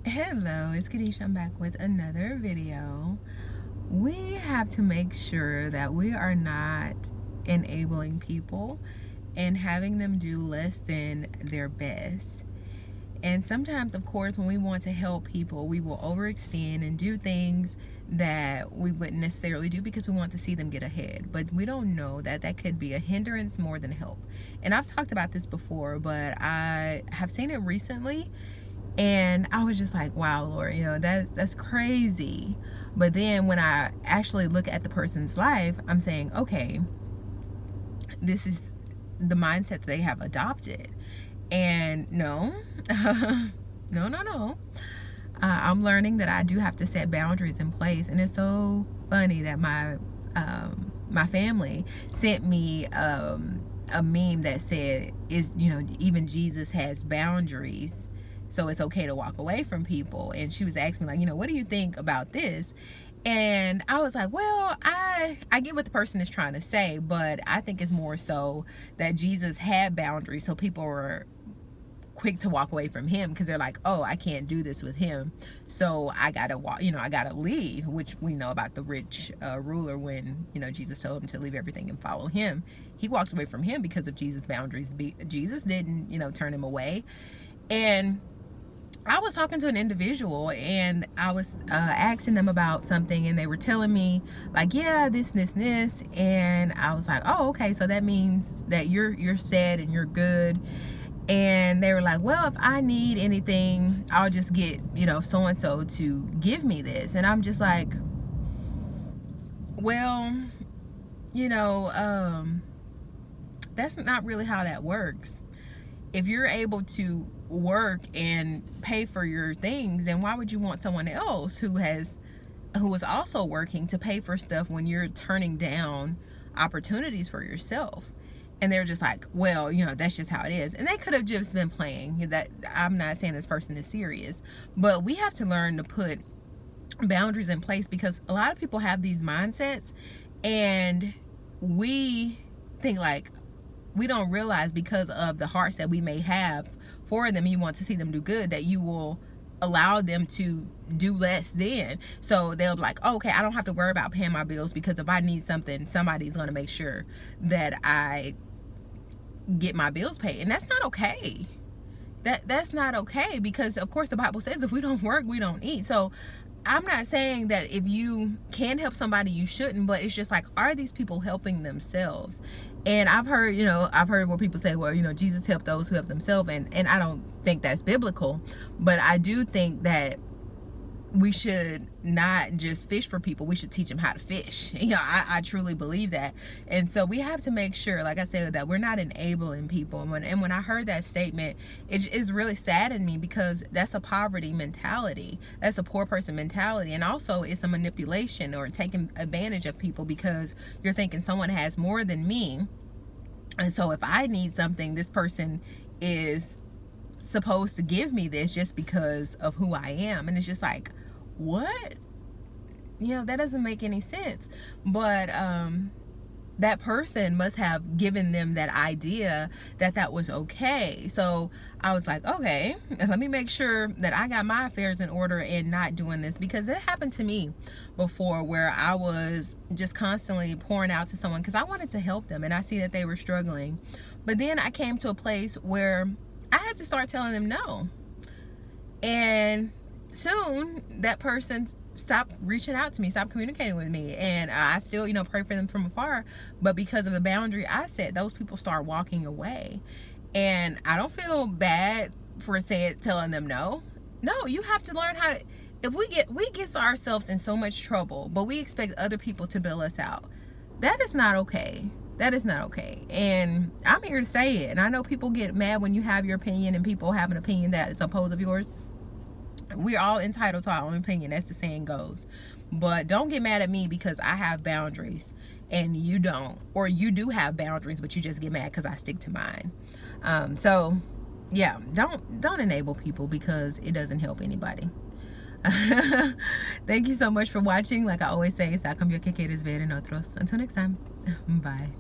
Hello, it's Kadisha. I'm back with another video. We have to make sure that we are not enabling people and having them do less than their best. And sometimes, of course, when we want to help people, we will overextend and do things that we wouldn't necessarily do because we want to see them get ahead. But we don't know that that could be a hindrance more than help. And I've talked about this before, but I have seen it recently. And I was just like, wow, Lord, that's crazy. But then when I actually look at the person's life, I'm saying, okay, this is the mindset that they have adopted. And no, no. I'm learning that I do have to set boundaries in place. And it's so funny that my family sent me a meme that said, even Jesus has boundaries, so it's okay to walk away from people. And she was asking me, like, what do you think about this? And I was like, well, I get what the person is trying to say, but I think it's more so that Jesus had boundaries, so people were quick to walk away from him because they're like, oh, I can't do this with him, so I gotta walk, I gotta leave. Which we know about the rich ruler, when Jesus told him to leave everything and follow him. He walked away from him because of Jesus' boundaries. Jesus didn't turn him away. And I was talking to an individual, and I was asking them about something, and they were telling me, like, yeah, this, and I was like, oh, okay, so that means that you're set and you're good. And they were like, well, if I need anything, I'll just get so and so to give me this. And I'm just like, well, that's not really how that works. If you're able to work and pay for your things, then why would you want someone else who is also working to pay for stuff when you're turning down opportunities for yourself? And they're just like, well, that's just how it is. And they could have just been playing. That, I'm not saying this person is serious, but we have to learn to put boundaries in place, because a lot of people have these mindsets, and we think, like, we don't realize, because of the hearts that we may have for them, you want to see them do good, that you will allow them to do less than. So they'll be like, oh, okay, I don't have to worry about paying my bills, because if I need something, somebody's going to make sure that I get my bills paid. And that's not okay. That's not okay, because of course the Bible says if we don't work, we don't eat. So I'm not saying that if you can help somebody, you shouldn't, but it's just like, are these people helping themselves? And I've heard where people say, well, Jesus helped those who help themselves, and I don't think that's biblical, but I do think that we should not just fish for people, we should teach them how to fish. I truly believe that. And so we have to make sure, like I said, that we're not enabling people. And when I heard that statement, it is really saddened me, because that's a poverty mentality, that's a poor person mentality. And also it's a manipulation or taking advantage of people, because you're thinking someone has more than me, and so if I need something, this person is supposed to give me this just because of who I am. And it's just like, what? That doesn't make any sense. But that person must have given them that idea that was okay. So I was like, okay, let me make sure that I got my affairs in order and not doing this, because it happened to me before, where I was just constantly pouring out to someone because I wanted to help them and I see that they were struggling. But then I came to a place where I had to start telling them no. And soon that person stopped reaching out to me, stopped communicating with me, and I still pray for them from afar, but because of the boundary I set, those people start walking away. And I don't feel bad for telling them no. You have to learn how to, if we get ourselves in so much trouble, but we expect other people to bail us out, that is not okay. That is not okay. And I'm here to say it. And I know people get mad when you have your opinion and people have an opinion that is opposed of yours. We're all entitled to our own opinion, as the saying goes. But don't get mad at me because I have boundaries and you don't. Or you do have boundaries, but you just get mad because I stick to mine. So yeah, don't enable people, because it doesn't help anybody. Thank you so much for watching. Like I always say, está cambio que quieres ver en otros. Until next time, bye.